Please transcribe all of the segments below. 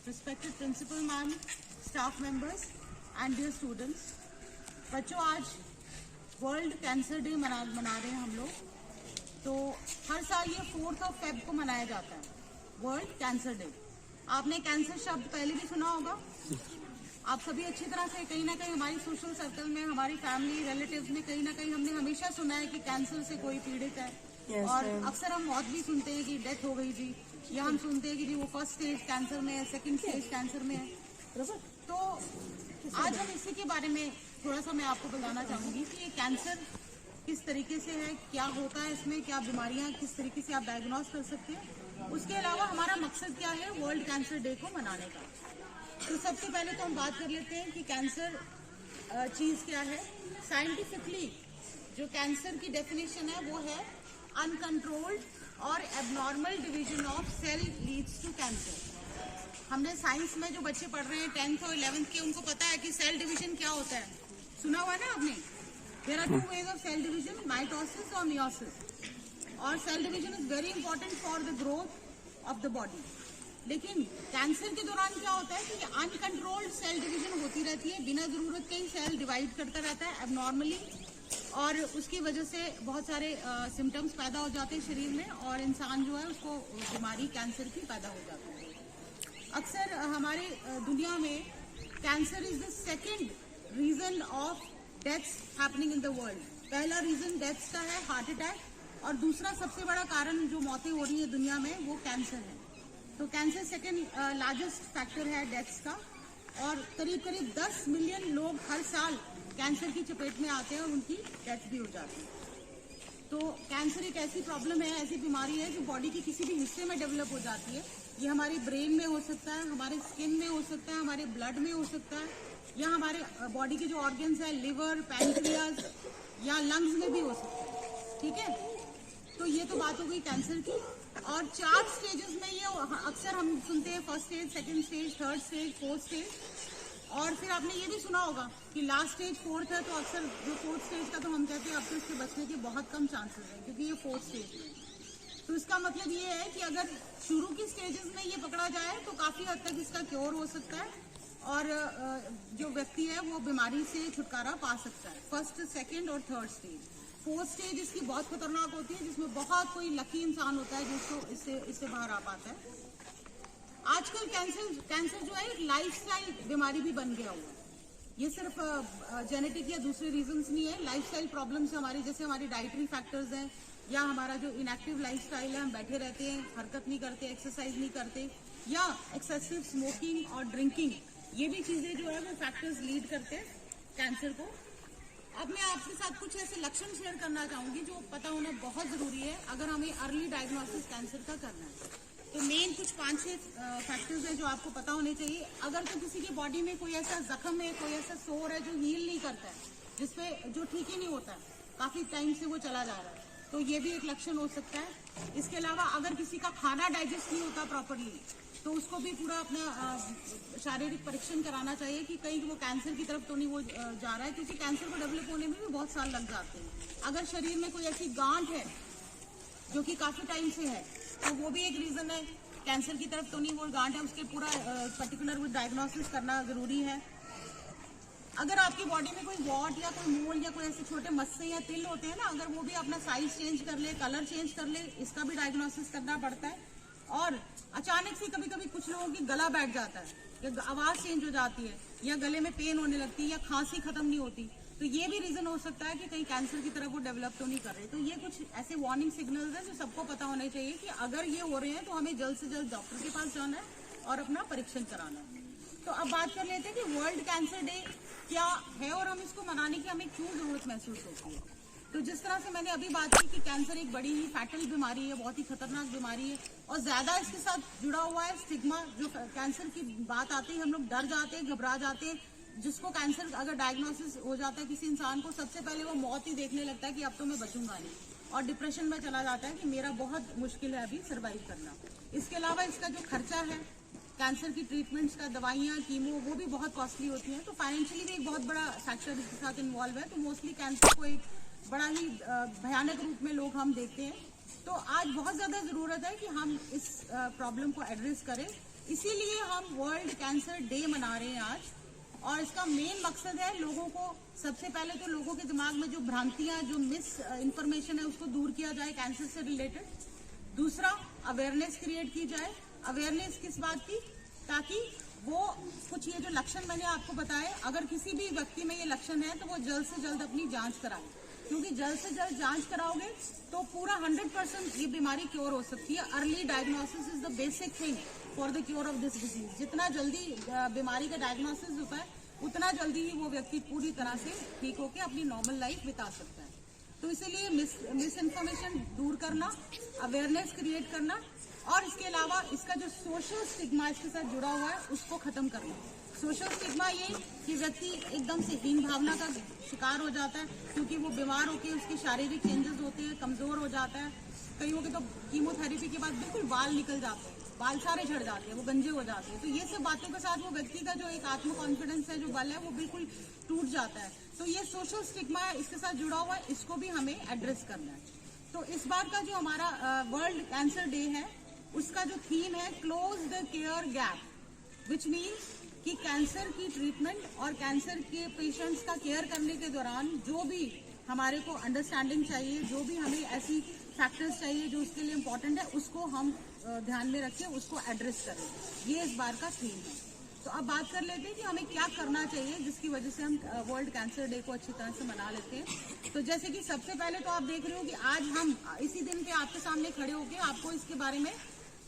respected principal ma'am, staff members and dear students. बच्चों, आज world cancer day मना रहे हैं हम लोग। तो हर साल ये 4 फेब को मनाया जाता है, वर्ल्ड कैंसर डे। आपने कैंसर शब्द पहले भी सुना होगा। आप सभी अच्छी तरह से कहीं ना कहीं हमारी सोशल सर्कल में, हमारी फैमिली रिलेटिव्स में कहीं ना कहीं हमने हमेशा सुना है कि कैंसर से कोई पीड़ित है। और अक्सर हम मौत भी सुनते हैं कि डेथ हो गई जी, या हम सुनते हैं कि जी वो फर्स्ट स्टेज कैंसर में है, सेकंड स्टेज कैंसर में है। तो आज हम इसी के बारे में थोड़ा सा मैं आपको बताना चाहूंगी कि ये कैंसर किस तरीके से है, क्या होता है इसमें, क्या बीमारियां किस तरीके से आप डायग्नोस कर सकते हैं। उसके अलावा हमारा मकसद क्या है वर्ल्ड कैंसर डे को मनाने का। तो सबसे पहले तो हम बात कर लेते हैं कि कैंसर चीज क्या है। साइंटिफिकली जो कैंसर की डेफिनेशन है वो है अनकंट्रोल्ड और abnormal division of cell leads to cancer. हमने साइंस में जो बच्चे पढ़ रहे हैं 10th और 11th के, उनको पता है कि सेल डिवीजन क्या होता है। सुना हुआ ना आपने? There are 2 ways of cell division, mitosis और मियोसिस। और cell division is very important for the growth of the body. लेकिन कैंसर के दौरान क्या होता है कि अनकंट्रोल्ड सेल डिवीजन होती रहती है, बिना जरूरत के ही सेल डिवाइड करता रहता है एबनॉर्मली, और उसकी वजह से बहुत सारे सिम्टम्स पैदा हो जाते हैं शरीर में, और इंसान जो है उसको बीमारी कैंसर की पैदा हो जाती है। अक्सर हमारे दुनिया में cancer is the second reason of deaths happening in the world. पहला रीजन डेथ्स का है हार्ट अटैक, और दूसरा सबसे बड़ा कारण जो मौतें हो रही है दुनिया में वो कैंसर है। तो कैंसर सेकेंड लार्जेस्ट फैक्टर है डेथ्स का, और करीब करीब 10 मिलियन लोग हर साल कैंसर की चपेट में आते हैं और उनकी डेथ भी हो जाती है। तो कैंसर एक ऐसी प्रॉब्लम है, ऐसी बीमारी है जो बॉडी के किसी भी हिस्से में डेवलप हो जाती है। ये हमारी ब्रेन में हो सकता है, हमारे स्किन में हो सकता है, हमारे ब्लड में हो सकता है, या हमारे बॉडी के जो ऑर्गन्स है लिवर, पैंक्रियाज या लंग्स में भी हो सकता है। ठीक है, तो ये तो बात हो गई कैंसर की। और 4 स्टेजेस में ये अक्सर हम सुनते हैं, first stage, second stage, third stage, fourth stage. और फिर आपने ये भी सुना होगा कि लास्ट स्टेज 4th है, तो अक्सर जो 4th स्टेज का तो हम कहते हैं अब तो इसके बचने के बहुत कम चांसेस हैं, क्योंकि ये 4th स्टेज में। तो इसका मतलब ये है कि अगर शुरू की स्टेजेस में ये पकड़ा जाए तो काफी हद तक इसका क्योर हो सकता है, और जो व्यक्ति है वो बीमारी से छुटकारा पा सकता है। फर्स्ट, सेकेंड और थर्ड स्टेज। 4th स्टेज इसकी बहुत खतरनाक होती है, जिसमें बहुत कोई लकी इंसान होता है जिसको इससे बाहर आ पाता है। आजकल कैंसर जो है एक लाइफस्टाइल बीमारी भी बन गया हुआ है। ये सिर्फ जेनेटिक या दूसरे रीजंस नहीं है, लाइफस्टाइल प्रॉब्लम्स हमारी, जैसे हमारी डाइटरी फैक्टर्स हैं, या हमारा जो इनएक्टिव लाइफस्टाइल है, हम बैठे रहते हैं, हरकत नहीं करते, एक्सरसाइज नहीं करते, या एक्सेसिव स्मोकिंग और ड्रिंकिंग, ये भी चीजें जो है वो फैक्टर्स लीड करते हैं कैंसर को। अब मैं आपके साथ कुछ ऐसे लक्षण शेयर करना चाहूंगी जो पता होना बहुत जरूरी है अगर हमें अर्ली डायग्नोसिस कैंसर का करना है। तो मेन कुछ 5-6 फैक्टर्स हैं जो आपको पता होने चाहिए। अगर तो किसी की बॉडी में कोई ऐसा जख्म है, कोई ऐसा सोर है जो हील नहीं करता है, जिसपे जो ठीक ही नहीं होता है, काफी टाइम से वो चला जा रहा है, तो ये भी एक लक्षण हो सकता है। इसके अलावा अगर किसी का खाना डाइजेस्ट नहीं होता प्रॉपरली, तो उसको भी पूरा अपना शारीरिक परीक्षण कराना चाहिए कि कहीं वो कैंसर की तरफ तो नहीं वो जा रहा है, क्योंकि कैंसर को डेवलप होने में भी बहुत साल लग जाते हैं। अगर शरीर में कोई ऐसी गांठ है जो कि काफी टाइम से है, तो वो भी एक रीजन है कैंसर की तरफ तो नहीं वो गांठ है, उसके पूरा पर्टिकुलर वो डायग्नोसिस करना जरूरी है। अगर आपकी बॉडी में कोई वॉट या कोई मोल या कोई ऐसे छोटे मस्से या तिल होते हैं ना, अगर वो भी अपना साइज चेंज कर ले, कलर चेंज कर ले, इसका भी डायग्नोसिस करना पड़ता है। और अचानक से कभी कभी कुछ लोगों की गला बैठ जाता है, या आवाज चेंज हो जाती है, या गले में पेन होने लगती है, या खांसी खत्म नहीं होती, तो ये भी रीजन हो सकता है कि कहीं कैंसर की तरफ वो डेवलप तो नहीं कर रहे। तो ये कुछ ऐसे वार्निंग सिग्नल्स हैं जो सबको पता होने चाहिए कि अगर ये हो रहे हैं तो हमें जल्द से जल्द डॉक्टर के पास जाना है और अपना परीक्षण कराना है। तो अब बात कर लेते हैं कि वर्ल्ड कैंसर डे क्या है और हम इसको मनाने की हमें क्यों जरूरत महसूस होती है। तो जिस तरह से मैंने अभी बात की कि कैंसर एक बड़ी ही फैटल बीमारी है, बहुत ही खतरनाक बीमारी है, और ज्यादा इसके साथ जुड़ा हुआ है स्टिग्मा। जो कैंसर की बात आती है हम लोग डर जाते हैं, घबरा जाते हैं। जिसको कैंसर अगर डायग्नोसिस हो जाता है किसी इंसान को, सबसे पहले वो मौत ही देखने लगता है कि अब तो मैं बचूंगा नहीं, और डिप्रेशन में चला जाता है कि मेरा बहुत मुश्किल है अभी सर्वाइव करना। इसके अलावा इसका जो खर्चा है कैंसर की ट्रीटमेंट्स का, दवाइयाँ, कीमो, वो भी बहुत कॉस्टली होती हैं। तो फाइनेंशियली भी एक बहुत बड़ा फैक्टर इसके साथ इन्वॉल्व है। तो मोस्टली कैंसर को एक बड़ा ही भयानक रूप में लोग हम देखते हैं तो आज बहुत ज़्यादा ज़रूरत है कि हम इस प्रॉब्लम को एड्रेस करें। इसीलिए हम वर्ल्ड कैंसर डे मना रहे हैं आज, और इसका मेन मकसद है लोगों को, सबसे पहले तो लोगों के दिमाग में जो भ्रांतियां, जो मिस इन्फॉर्मेशन है उसको दूर किया जाए कैंसर से रिलेटेड। दूसरा, अवेयरनेस क्रिएट की जाए। अवेयरनेस किस बात की? ताकि वो कुछ ये जो लक्षण मैंने आपको बताए, अगर किसी भी व्यक्ति में ये लक्षण है तो वो जल्द से जल्द अपनी जांच कराए, क्योंकि जल्द से जल्द जांच कराओगे तो पूरा 100% ये बीमारी क्योर हो सकती है। Early diagnosis is the basic thing for the cure of this disease. जितना जल्दी बीमारी का डायग्नोसिस होता है उतना जल्दी ही वो व्यक्ति पूरी तरह से ठीक होकर अपनी नॉर्मल लाइफ बिता सकता है। तो इसीलिए मिस इन्फॉर्मेशन दूर करना, अवेयरनेस क्रिएट करना, और इसके अलावा इसका जो सोशल स्टिग्मा इसके साथ जुड़ा हुआ है उसको खत्म करना। सोशल स्टिग्मा ये कि व्यक्ति एकदम से हीन भावना का शिकार हो जाता है, क्योंकि वो बीमार होकर उसके शारीरिक चेंजेस होते हैं, कमजोर हो जाता है। कईयों के तो कीमोथेरेपी के बाद बिल्कुल बाल निकल जाते हैं, बाल सारे झड़ जाते हैं, वो गंजे हो जाते हैं। तो ये सब बातों के साथ वो व्यक्ति का जो एक आत्म कॉन्फिडेंस है, जो बल है, वो बिल्कुल टूट जाता है। तो ये सोशल स्टिग्मा इसके साथ जुड़ा हुआ है, इसको भी हमें एड्रेस करना है। तो इस बार का जो हमारा वर्ल्ड कैंसर डे है उसका जो थीम है close the care gap, which means कि कैंसर की ट्रीटमेंट और कैंसर के पेशेंट्स का केयर करने के दौरान जो भी हमारे को अंडरस्टैंडिंग चाहिए, जो भी हमें ऐसी फैक्टर्स चाहिए जो उसके लिए इम्पोर्टेंट है, उसको हम ध्यान में रखें, उसको एड्रेस करें। ये इस बार का थीम है। तो अब बात कर लेते हैं कि हमें क्या करना चाहिए जिसकी वजह से हम वर्ल्ड कैंसर डे को अच्छी तरह से मना लेते हैं। तो जैसे कि सबसे पहले तो आप देख रहे हो कि आज हम इसी दिन पे आपके सामने खड़े होकर आपको इसके बारे में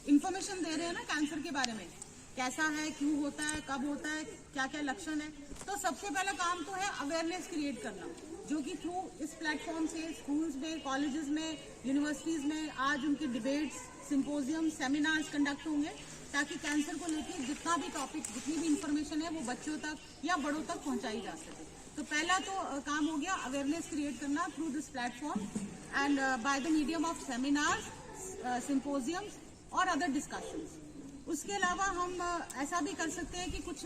इंफॉर्मेशन दे रहे हैं ना, कैंसर के बारे में, कैसा है, क्यों होता है, कब होता है, क्या क्या लक्षण है। तो सबसे पहला काम तो है अवेयरनेस क्रिएट करना, जो कि थ्रू इस प्लेटफॉर्म से स्कूल्स में, कॉलेजेस में, यूनिवर्सिटीज में आज उनके डिबेट्स, सिंपोजियम, सेमिनार्स कंडक्ट होंगे, ताकि कैंसर को लेकर जितना भी टॉपिक, जितनी भी इंफॉर्मेशन है वो बच्चों तक या बड़ों तक पहुंचाई जा सके। तो पहला तो काम हो गया अवेयरनेस क्रिएट करना through this platform and by the medium of seminars, symposiums और अदर डिस्कशंस। उसके अलावा हम ऐसा भी कर सकते हैं कि कुछ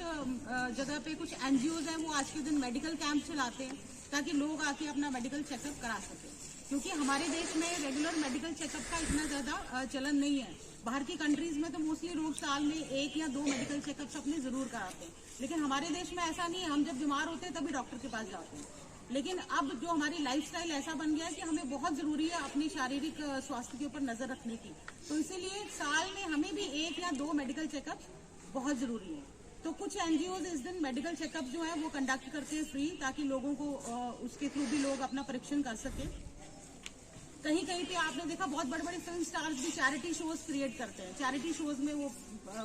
जगह पे कुछ एनजीओज हैं, वो आज के दिन मेडिकल कैंप चलाते हैं ताकि लोग आके अपना मेडिकल चेकअप करा सकें, क्योंकि हमारे देश में रेगुलर मेडिकल चेकअप का इतना ज़्यादा चलन नहीं है। बाहर की कंट्रीज में तो मोस्टली लोग साल में 1 या 2 मेडिकल चेकअप्स अपने ज़रूर कराते हैं, लेकिन हमारे देश में ऐसा नहीं है। हम जब बीमार होते हैं तभी डॉक्टर के पास जाते हैं, लेकिन अब जो हमारी लाइफस्टाइल ऐसा बन गया है कि हमें बहुत ज़रूरी है अपनी शारीरिक स्वास्थ्य के ऊपर नज़र रखने की। तो इसीलिए साल में हमें भी 1 या 2 मेडिकल चेकअप बहुत ज़रूरी है। तो कुछ एनजीओज इस दिन मेडिकल चेकअप जो है वो कंडक्ट करते हैं फ्री, ताकि लोगों को उसके थ्रू भी लोग अपना परीक्षण कर सके। कहीं कहीं पे आपने देखा बहुत बड़े बड़े फिल्म स्टार्स भी चैरिटी शोज क्रिएट करते हैं, चैरिटी शोज में वो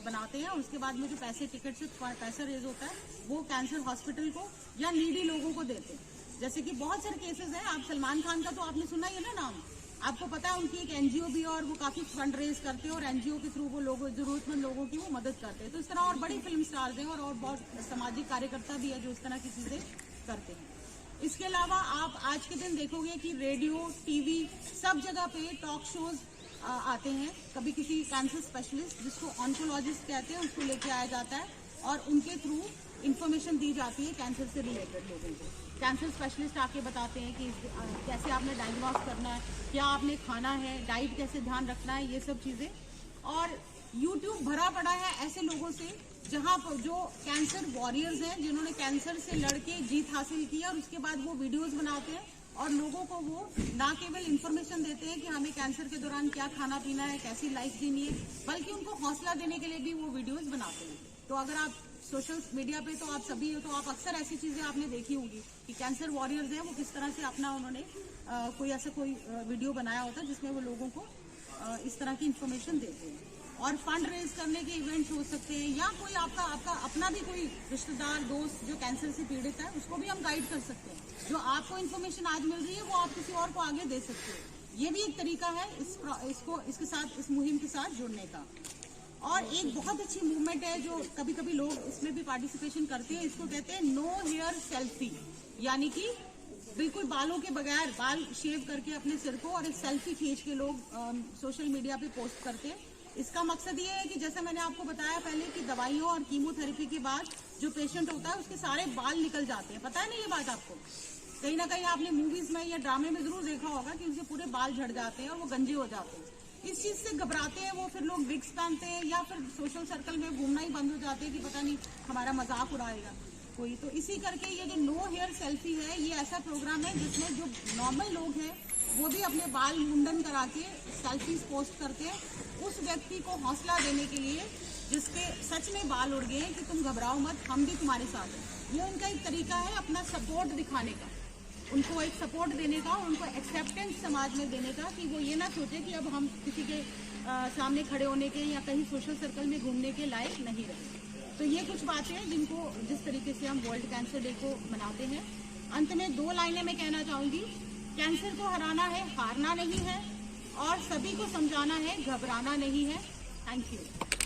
बनाते हैं, उसके बाद में जो पैसे, टिकट से पैसा रेज होता है वो कैंसर हॉस्पिटल को या नीडी लोगों को देते हैं। जैसे कि बहुत सारे केसेस हैं, आप सलमान खान का तो आपने सुना ही है ना नाम, आपको पता है उनकी एक एनजीओ भी है और वो काफी फंड रेज करते हैं और एनजीओ के थ्रू वो लोग, जरूरतमंद लोगों की वो मदद करते हैं। तो इस तरह और बड़ी फिल्म स्टार्स हैं और बहुत सामाजिक कार्यकर्ता भी है जो इस तरह की चीजें करते हैं। इसके अलावा आप आज के दिन देखोगे कि रेडियो, टीवी, सब जगह पे टॉक शोज आते हैं। कभी किसी कैंसर स्पेशलिस्ट, जिसको ऑन्कोलॉजिस्ट कहते हैं, उसको लेके आया जाता है और उनके थ्रू इंफॉर्मेशन दी जाती है कैंसर से रिलेटेड लोगों को। कैंसर स्पेशलिस्ट आके बताते हैं कि कैसे आपने डायग्नोस करना है, क्या आपने खाना है, डाइट कैसे ध्यान रखना है, ये सब चीज़ें। और यूट्यूब भरा पड़ा है ऐसे लोगों से जहाँ पर जो कैंसर वॉरियर्स हैं, जिन्होंने कैंसर से लड़के जीत हासिल की और उसके बाद वो वीडियोस बनाते हैं और लोगों को वो ना केवल इन्फॉर्मेशन देते हैं कि हमें कैंसर के दौरान क्या खाना पीना है, कैसी लाइफ जीनी है, बल्कि उनको हौसला देने के लिए भी वो वीडियोस बनाते हैं। तो अगर आप सोशल मीडिया पे, तो आप सभी हो, तो आप अक्सर ऐसी चीज़ें आपने देखी होगी कि कैंसर वॉरियर्स हैं वो किस तरह से अपना उन्होंने कोई ऐसा कोई वीडियो बनाया होता है जिसमें वो लोगों को इस तरह की इन्फॉर्मेशन देते हैं। और फंड रेज करने के इवेंट्स हो सकते हैं, या कोई आपका अपना भी कोई रिश्तेदार, दोस्त जो कैंसर से पीड़ित है, उसको भी हम गाइड कर सकते हैं। जो आपको इन्फॉर्मेशन आज मिल रही है वो आप किसी और को आगे दे सकते हो। ये भी एक तरीका है इसके साथ, इस मुहिम के साथ जुड़ने का। और एक बहुत अच्छी मूवमेंट है जो कभी कभी लोग इसमें भी पार्टिसिपेशन करते हैं, इसको कहते हैं नो हेयर सेल्फी, यानी कि बिल्कुल बालों के बगैर, बाल शेव करके अपने सिर को और एक सेल्फी खींच के लोग सोशल मीडिया पे पोस्ट करते हैं। इसका मकसद ये है कि जैसे मैंने आपको बताया पहले कि दवाइयों और कीमोथेरेपी के बाद जो पेशेंट होता है उसके सारे बाल निकल जाते हैं, पता है ना ये बात आपको? कहीं ना कहीं आपने मूवीज में या ड्रामे में जरूर देखा होगा कि उनके पूरे बाल झड़ जाते हैं और वो गंजे हो जाते हैं। इस चीज से घबराते हैं वो, फिर लोग विग्स पहनते हैं या फिर सोशल सर्कल में घूमना ही बंद हो जाते हैं कि पता नहीं हमारा मजाक उड़ाएगा कोई। तो इसी करके ये जो नो हेयर सेल्फी है, ये ऐसा प्रोग्राम है जिसमें जो नॉर्मल लोग हैं वो भी अपने बाल मुंडन करा के सेल्फीज पोस्ट करते हैं उस व्यक्ति को हौसला देने के लिए जिसके सच में बाल उड़ गए हैं कि तुम घबराओ मत, हम भी तुम्हारे साथ हैं। ये उनका एक तरीका है अपना सपोर्ट दिखाने का, उनको एक सपोर्ट देने का, उनको एक्सेप्टेंस समाज में देने का कि वो ये ना सोचे कि अब हम किसी के सामने खड़े होने के या कहीं सोशल सर्कल में घूमने के लायक नहीं रहे। तो ये कुछ बातें हैं जिनको जिस तरीके से हम वर्ल्ड कैंसर डे को मनाते हैं। अंत में 2 लाइनें मैं कहना चाहूँगी। कैंसर को हराना है, हारना नहीं है, और सभी को समझाना है, घबराना नहीं है। Thank you.